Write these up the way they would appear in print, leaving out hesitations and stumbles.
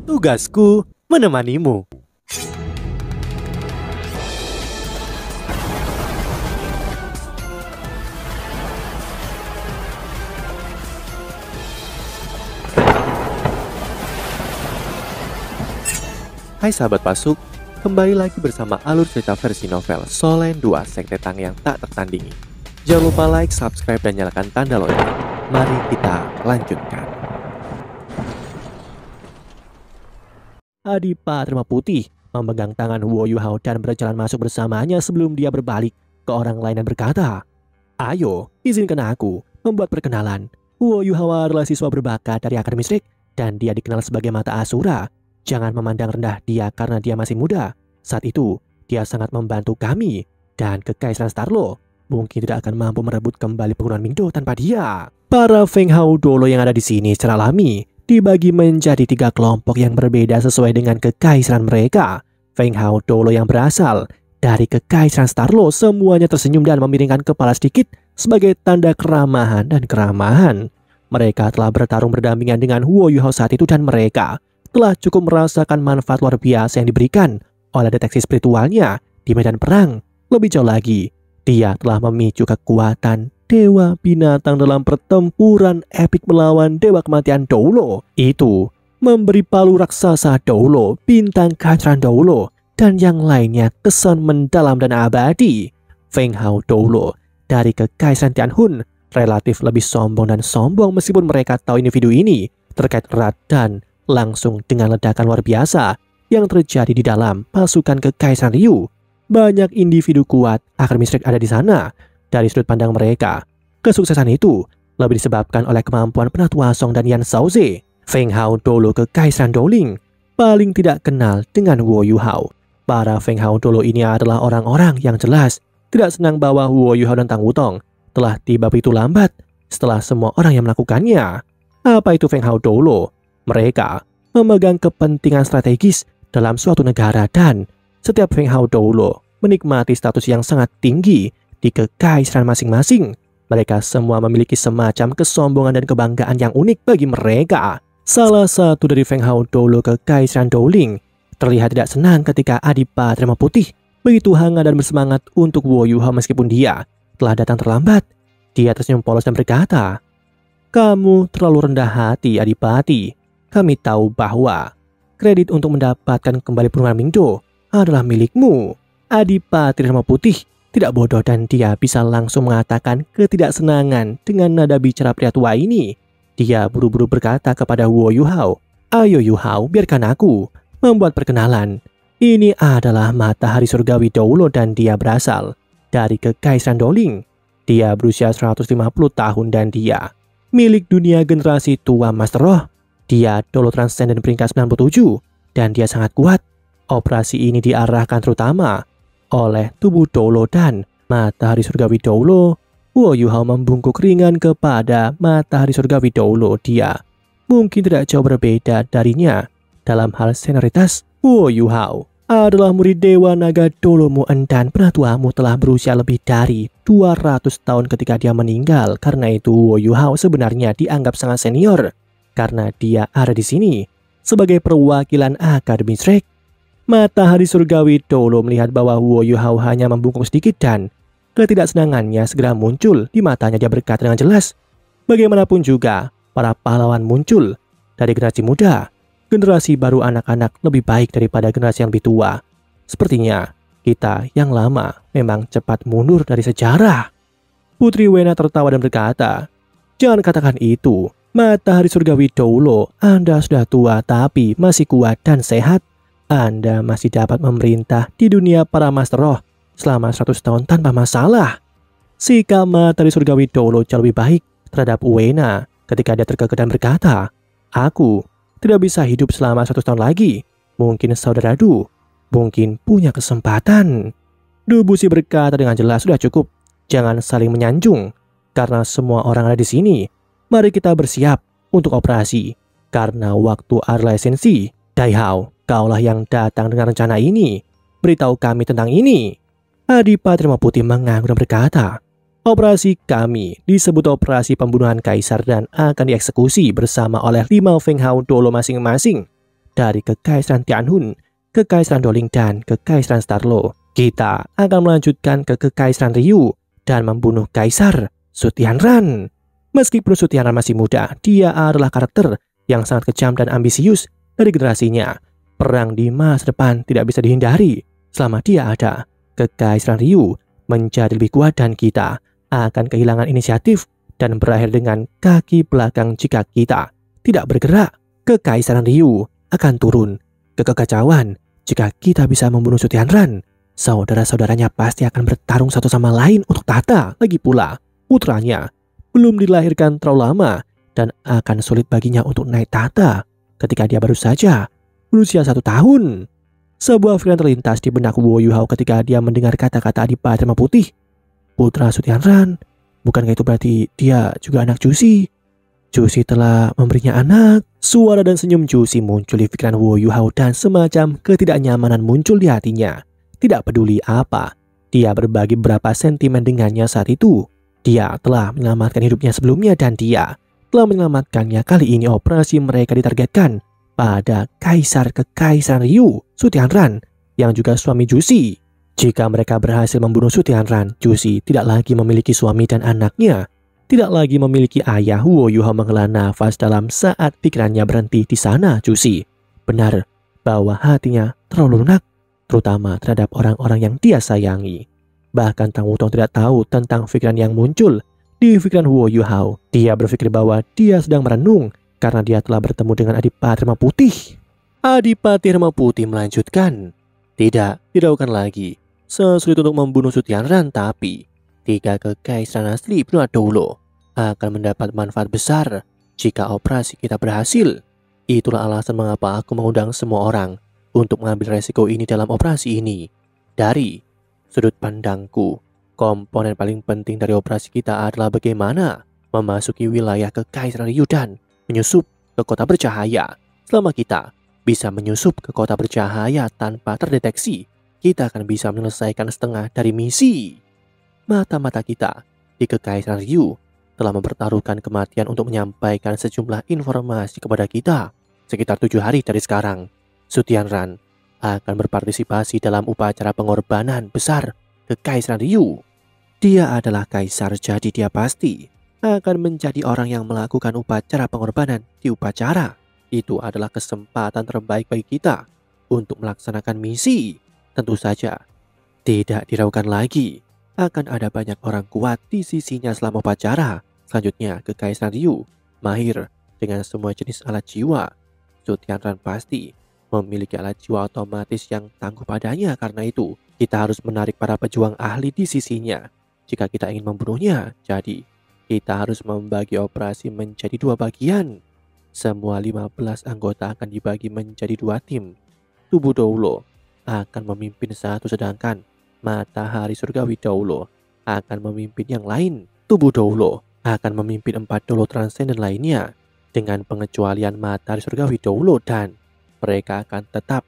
Tugasku menemanimu. Hai sahabat Pasuk, kembali lagi bersama alur cerita versi novel Solen 2 Sekte Tang yang tak tertandingi. Jangan lupa like, subscribe, dan nyalakan tanda lonceng. Mari kita lanjutkan. Adipatra Putih memegang tangan Wu Yuhao dan berjalan masuk bersamanya sebelum dia berbalik ke orang lain dan berkata, "Ayo, izinkan aku membuat perkenalan. Wu Yuhao adalah siswa berbakat dari Akademi Shrek dan dia dikenal sebagai mata Asura. Jangan memandang rendah dia karena dia masih muda. Saat itu, dia sangat membantu kami dan Kekaisaran Starlo mungkin tidak akan mampu merebut kembali perguruan Mingdo tanpa dia." Para Feng Hao Dolo yang ada di sini secara alami dibagi menjadi 3 kelompok yang berbeda sesuai dengan kekaisaran mereka. Feng Hao Dolo yang berasal dari Kekaisaran Starlo semuanya tersenyum dan memiringkan kepala sedikit sebagai tanda keramahan dan keramahan. Mereka telah bertarung berdampingan dengan Wu Yuhao saat itu dan mereka telah cukup merasakan manfaat luar biasa yang diberikan oleh deteksi spiritualnya di medan perang. Lebih jauh lagi, dia telah memicu kekuatan Dewa Binatang dalam pertempuran epik melawan Dewa Kematian Doulo. Itu memberi palu raksasa Doulo, bintang kacaran Doulo, dan yang lainnya kesan mendalam dan abadi. Feng Hao Doulo dari Kekaisaran Tianhun relatif lebih sombong dan sombong meskipun mereka tahu individu ini terkait erat dan langsung dengan ledakan luar biasa yang terjadi di dalam pasukan Kekaisaran Ryu. Banyak individu kuat Akademi Shrek ada di sana. Dari sudut pandang mereka, kesuksesan itu lebih disebabkan oleh kemampuan Penatua Song dan Yan Shaoze. Feng Hao Dolo Kekaisaran Douling paling tidak kenal dengan Wu Yuhao. Para Feng Hao Dolo ini adalah orang-orang yang jelas tidak senang bahwa Wu Yuhao dan Tang Wutong telah tiba begitu lambat setelah semua orang yang melakukannya. Apa itu Feng Hao Dolo? Mereka memegang kepentingan strategis dalam suatu negara dan setiap Feng Hao Doulo menikmati status yang sangat tinggi di kekaisaran masing-masing. Mereka semua memiliki semacam kesombongan dan kebanggaan yang unik bagi mereka. Salah satu dari Feng Hao Doulo Kekaisaran Douling terlihat tidak senang ketika Adipatra Putih begitu hangat dan bersemangat untuk Wu Yuhao meskipun dia telah datang terlambat. Dia tersenyum polos dan berkata, "Kamu terlalu rendah hati, Adipati. Kami tahu bahwa kredit untuk mendapatkan kembali perguruan Mingdo adalah milikmu." Adipati Putih tidak bodoh dan dia bisa langsung mengatakan ketidaksenangan dengan nada bicara pria tua ini. Dia buru-buru berkata kepada Wu Yuhao, "Ayo Yuhao, biarkan aku membuat perkenalan. Ini adalah Matahari Surgawi Doulo dan dia berasal dari Kekaisaran Douling. Dia berusia 150 tahun dan dia milik dunia generasi tua Master Roh. Dia Doulo Transcendent peringkat 97 dan dia sangat kuat. Operasi ini diarahkan terutama oleh tubuh Doulo dan Matahari Surgawi Doulo." Wu Yuhao membungkuk ringan kepada Matahari Surgawi Doulo. Dia mungkin tidak jauh berbeda darinya dalam hal senioritas. Wu Yuhao adalah murid Dewa Naga Doulomu dan penatuamu telah berusia lebih dari 200 tahun ketika dia meninggal. Karena itu Wu Yuhao sebenarnya dianggap sangat senior karena dia ada di sini sebagai perwakilan Akademi Shrek. Matahari Surgawi Doulo melihat bahwa Wu Yuhao hanya membungkuk sedikit dan ketidaksenangannya segera muncul di matanya. Dia berkata dengan jelas, "Bagaimanapun juga, para pahlawan muncul dari generasi muda. Generasi baru anak-anak lebih baik daripada generasi yang lebih tua. Sepertinya kita yang lama memang cepat mundur dari sejarah." Putri Wena tertawa dan berkata, "Jangan katakan itu. Matahari Surgawi Doulo, Anda sudah tua tapi masih kuat dan sehat. Anda masih dapat memerintah di dunia para Master Roh selama 100 tahun tanpa masalah." Sikap Matahari Surgawi Doulo jauh lebih baik terhadap Wena ketika dia terkekeh dan berkata, "Aku tidak bisa hidup selama 100 tahun lagi. Mungkin saudara Du mungkin punya kesempatan." Du Busi berkata dengan jelas, "Sudah cukup. Jangan saling menyanjung. Karena semua orang ada di sini. Mari kita bersiap untuk operasi. Karena waktu adalah esensi. Daihao, kaulah yang datang dengan rencana ini. Beritahu kami tentang ini." Adipatra Putih mengangguk dan berkata, "Operasi kami disebut operasi pembunuhan kaisar dan akan dieksekusi bersama oleh 5 Feng Hao Dolo masing-masing. dari Kekaisaran Tianhun, Kekaisaran Doling, dan Kekaisaran Starlo. Kita akan melanjutkan ke Kekaisaran Ryu dan membunuh Kaisar Su Tianran. Meskipun Su Tianran masih muda, dia adalah karakter yang sangat kejam dan ambisius dari generasinya. Perang di masa depan tidak bisa dihindari. Selama dia ada, Kekaisaran Ryu menjadi lebih kuat dan kita akan kehilangan inisiatif dan berakhir dengan kaki belakang jika kita tidak bergerak. Kekaisaran Ryu akan turun ke kekacauan jika kita bisa membunuh Su Tianran. Saudara-saudaranya pasti akan bertarung satu sama lain untuk tahta. Lagi pula, putranya belum dilahirkan terlalu lama dan akan sulit baginya untuk naik tahta ketika dia baru saja berusia 1 tahun. Sebuah pikiran terlintas di benak Wu Yuhao ketika dia mendengar kata-kata Adipati Rema Putih. Putra Su Tianran, bukankah itu berarti dia juga anak Jusi? Jusi telah memberinya anak. Suara dan senyum Jusi muncul di pikiran Wu Yuhao dan semacam ketidaknyamanan muncul di hatinya. Tidak peduli apa dia berbagi berapa sentimen dengannya saat itu. Dia telah menyelamatkan hidupnya sebelumnya dan dia telah menyelamatkannya. Kali ini operasi mereka ditargetkan pada Kaisar Kekaisaran Ryu, Su Tianran, yang juga suami Jusi. Jika mereka berhasil membunuh Su Tianran, Jusi tidak lagi memiliki suami dan anaknya. Tidak lagi memiliki ayah. Wu Yuhao menghela nafas dalam saat pikirannya berhenti di sana. Jusi benar bahwa hatinya terlalu lunak, terutama terhadap orang-orang yang dia sayangi. Bahkan Tang Wutong tidak tahu tentang pikiran yang muncul di pikiran Wu Yuhao. Dia berpikir bahwa dia sedang merenung karena dia telah bertemu dengan Adipati Rema Putih. Adipati Rema Putih melanjutkan, tidak diragukan lagi. Sesulit untuk membunuh Su Tianran, tapi 3 kekaisaran asli Penua Doulo akan mendapat manfaat besar jika operasi kita berhasil. Itulah alasan mengapa aku mengundang semua orang untuk mengambil resiko ini dalam operasi ini. Dari sudut pandangku, komponen paling penting dari operasi kita adalah bagaimana memasuki wilayah Kekaisaran Ryu dan menyusup ke kota bercahaya. Selama kita bisa menyusup ke kota bercahaya tanpa terdeteksi, kita akan bisa menyelesaikan setengah dari misi. Mata-mata kita di Kekaisaran Ryu telah mempertaruhkan kematian untuk menyampaikan sejumlah informasi kepada kita. Sekitar 7 hari dari sekarang, Su Tianran akan berpartisipasi dalam upacara pengorbanan besar Kekaisaran Ryu. Dia adalah kaisar, jadi dia pasti akan menjadi orang yang melakukan upacara pengorbanan di upacara. Itu adalah kesempatan terbaik bagi kita untuk melaksanakan misi. Tentu saja, tidak diragukan lagi, akan ada banyak orang kuat di sisinya selama upacara. Selanjutnya, Kekaisaran Ryu mahir dengan semua jenis alat jiwa. Su Tianran pasti memiliki alat jiwa otomatis yang tangguh padanya. Karena itu, kita harus menarik para pejuang ahli di sisinya jika kita ingin membunuhnya. Jadi, kita harus membagi operasi menjadi 2 bagian. Semua 15 anggota akan dibagi menjadi 2 tim. Tubuh Doulo akan memimpin satu, sedangkan Matahari Surgawi Doulo akan memimpin yang lain. Tubuh Doulo akan memimpin 4 Doulo Transcendent lainnya dengan pengecualian Matahari Surgawi Doulo, dan mereka akan tetap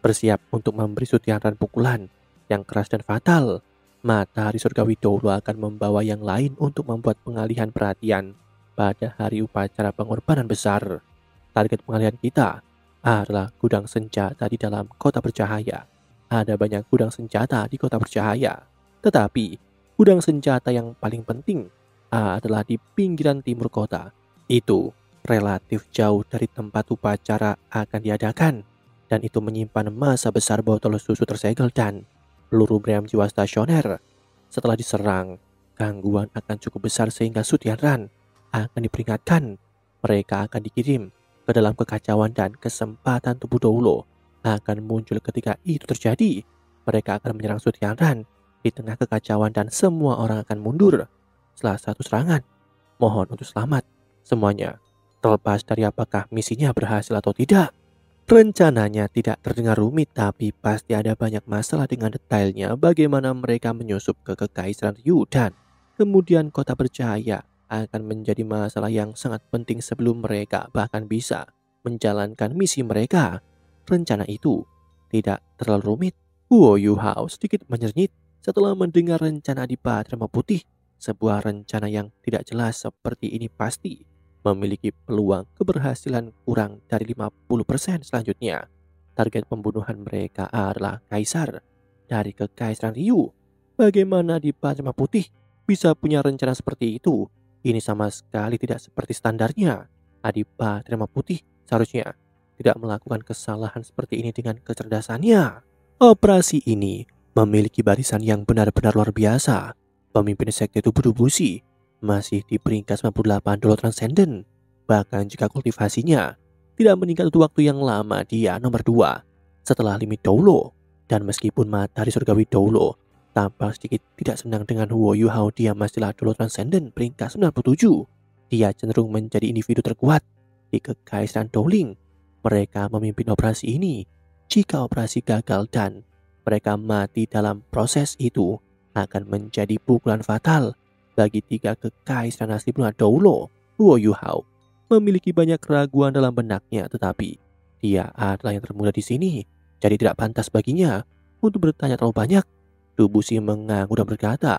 bersiap untuk memberi Su Tianran pukulan yang keras dan fatal. Matahari Surgawi Doulo akan membawa yang lain untuk membuat pengalihan perhatian pada hari upacara pengorbanan besar. Target pengalihan kita adalah gudang senjata di dalam kota bercahaya. Ada banyak gudang senjata di kota bercahaya, tetapi gudang senjata yang paling penting adalah di pinggiran timur kota. Itu relatif jauh dari tempat upacara akan diadakan, dan itu menyimpan massa besar botol susu tersegel dan peluru meriam jiwa stasioner. Setelah diserang, gangguan akan cukup besar sehingga Su Tianran akan diperingatkan. Mereka akan dikirim ke dalam kekacauan dan kesempatan tubuh Doulo akan muncul ketika itu terjadi. Mereka akan menyerang Su Tianran di tengah kekacauan dan semua orang akan mundur setelah satu serangan. Mohon untuk selamat semuanya, terlepas dari apakah misinya berhasil atau tidak. Rencananya tidak terdengar rumit, tapi pasti ada banyak masalah dengan detailnya. Bagaimana mereka menyusup ke Kekaisaran Ryu dan kemudian kota bercahaya akan menjadi masalah yang sangat penting sebelum mereka bahkan bisa menjalankan misi mereka. Rencana itu tidak terlalu rumit. Wu Yuhao sedikit menyernyit setelah mendengar rencana Adipati Rema Putih. Sebuah rencana yang tidak jelas seperti ini pasti memiliki peluang keberhasilan kurang dari 50% selanjutnya. Target pembunuhan mereka adalah kaisar dari Kekaisaran Ryu. Bagaimana Dipa Terma Putih bisa punya rencana seperti itu? Ini sama sekali tidak seperti standarnya. Adipa Terma Putih seharusnya tidak melakukan kesalahan seperti ini dengan kecerdasannya. Operasi ini memiliki barisan yang benar-benar luar biasa. Pemimpin sekte tubuh Bushi masih di peringkat 98 Dolo Transcendent. Bahkan jika kultivasinya tidak meningkat untuk waktu yang lama, dia nomor 2 setelah limit Dolo. Dan meskipun matahari surgawi Dolo tampak sedikit tidak senang dengan Huo Yu Hao, dia masihlah Dolo Transcendent peringkat 97. Dia cenderung menjadi individu terkuat di Kekaisaran Dowling. Mereka memimpin operasi ini. Jika operasi gagal dan mereka mati dalam proses itu, akan menjadi pukulan fatal bagi 3 Kekaisaran asli Blua Dolo. Huo Yu Hao memiliki banyak keraguan dalam benaknya, tetapi dia adalah yang termuda di sini, jadi tidak pantas baginya untuk bertanya terlalu banyak. Bushi mengangguk dan berkata,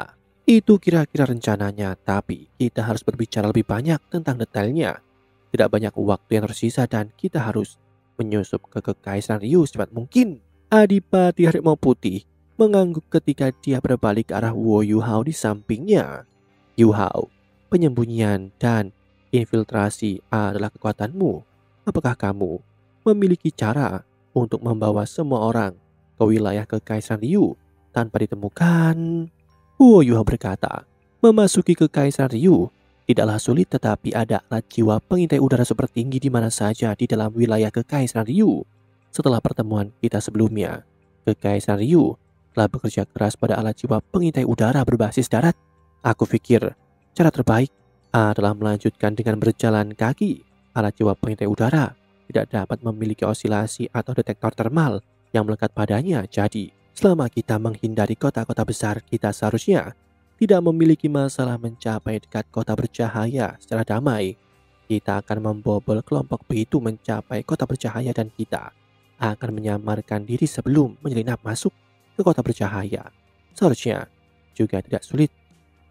itu kira-kira rencananya, tapi kita harus berbicara lebih banyak tentang detailnya. Tidak banyak waktu yang tersisa dan kita harus menyusup ke Kekaisaran Ryu secepat mungkin. Adipati Harimau Putih mengangguk ketika dia berbalik ke arah Huo Yu Hao di sampingnya. Yu Hao, penyembunyian dan infiltrasi adalah kekuatanmu. Apakah kamu memiliki cara untuk membawa semua orang ke wilayah Kekaisaran Ryu tanpa ditemukan? Huo Yu Hao berkata, memasuki Kekaisaran Ryu tidaklah sulit, tetapi ada alat jiwa pengintai udara super tinggi di mana saja di dalam wilayah Kekaisaran Ryu. Setelah pertemuan kita sebelumnya, Kekaisaran Ryu telah bekerja keras pada alat jiwa pengintai udara berbasis darat. Aku pikir cara terbaik adalah melanjutkan dengan berjalan kaki. Alat jiwa pengintai udara tidak dapat memiliki osilasi atau detektor termal yang melekat padanya. Jadi, selama kita menghindari kota-kota besar, kita seharusnya tidak memiliki masalah mencapai dekat kota bercahaya secara damai. Kita akan membobol kelompok begitu mencapai kota bercahaya dan kita akan menyamarkan diri sebelum menyelinap masuk ke kota bercahaya. Seharusnya juga tidak sulit.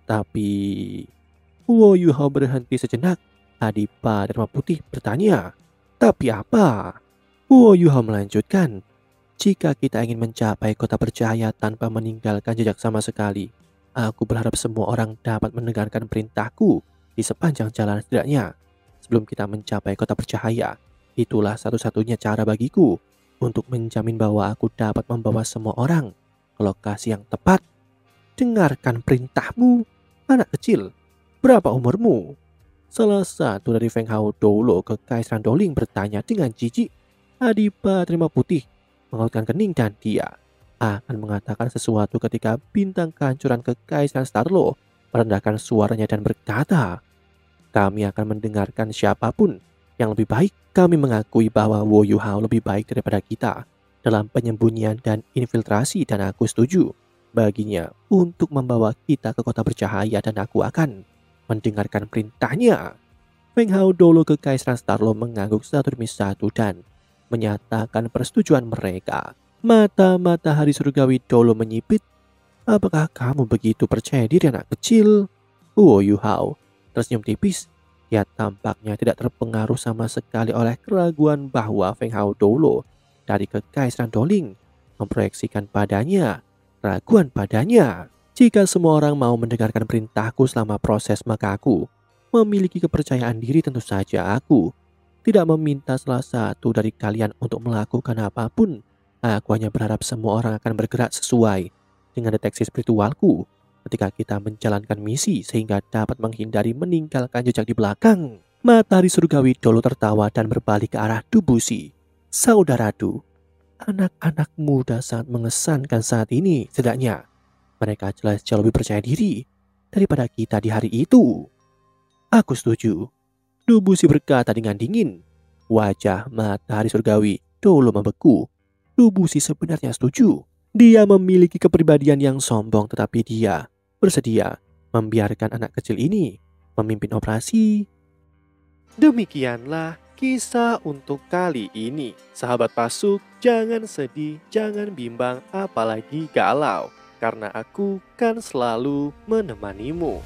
Tapi Huo Yu Hao berhenti sejenak. Adipa Dharma Putih bertanya, tapi apa? Huo Yu Hao melanjutkan, jika kita ingin mencapai kota bercahaya tanpa meninggalkan jejak sama sekali, aku berharap semua orang dapat mendengarkan perintahku di sepanjang jalan setidaknya. Sebelum kita mencapai kota bercahaya, itulah satu-satunya cara bagiku untuk menjamin bahwa aku dapat membawa semua orang ke lokasi yang tepat. Dengarkan perintahmu, anak kecil. Berapa umurmu? Salah satu dari Feng Hao Dolo Kekaisaran Dowling bertanya dengan jijik. Adipa Terima Putih mengerutkan kening dan dia akan mengatakan sesuatu ketika bintang kehancuran Kekaisaran Starlo merendahkan suaranya dan berkata, kami akan mendengarkan siapapun yang lebih baik. Kami mengakui bahwa Huo Yu Hao lebih baik daripada kita dalam penyembunyian dan infiltrasi, dan aku setuju baginya untuk membawa kita ke kota bercahaya, dan aku akan mendengarkan perintahnya. Feng Hao Dolo Kekaisaran Starlo mengangguk satu demi satu dan menyatakan persetujuan mereka. Mata matahari surgawi Dolo menyipit. Apakah kamu begitu percaya diri, anak kecil? Huo Yu Hao tersenyum tipis. Ia tampaknya tidak terpengaruh sama sekali oleh keraguan bahwa Feng Hao Dolo dari Kekaisaran Dowling memproyeksikan padanya keraguan padanya. Jika semua orang mau mendengarkan perintahku selama proses, maka aku memiliki kepercayaan diri. Tentu saja aku tidak meminta salah satu dari kalian untuk melakukan apapun. Aku hanya berharap semua orang akan bergerak sesuai dengan deteksi spiritualku ketika kita menjalankan misi, sehingga dapat menghindari meninggalkan jejak di belakang. Matahari surgawi Dolo tertawa dan berbalik ke arah Bushi. Saudara Du, anak-anak muda sangat mengesankan saat ini. Setidaknya mereka jelas jauh lebih percaya diri daripada kita di hari itu. Aku setuju, Bushi berkata dengan dingin. Wajah matahari surgawi Dolo membeku. Bushi sebenarnya setuju. Dia memiliki kepribadian yang sombong, tetapi dia bersedia membiarkan anak kecil ini memimpin operasi. Demikianlah kisah untuk kali ini. Sahabat Pasuk, jangan sedih, jangan bimbang, apalagi galau, karena aku kan selalu menemanimu.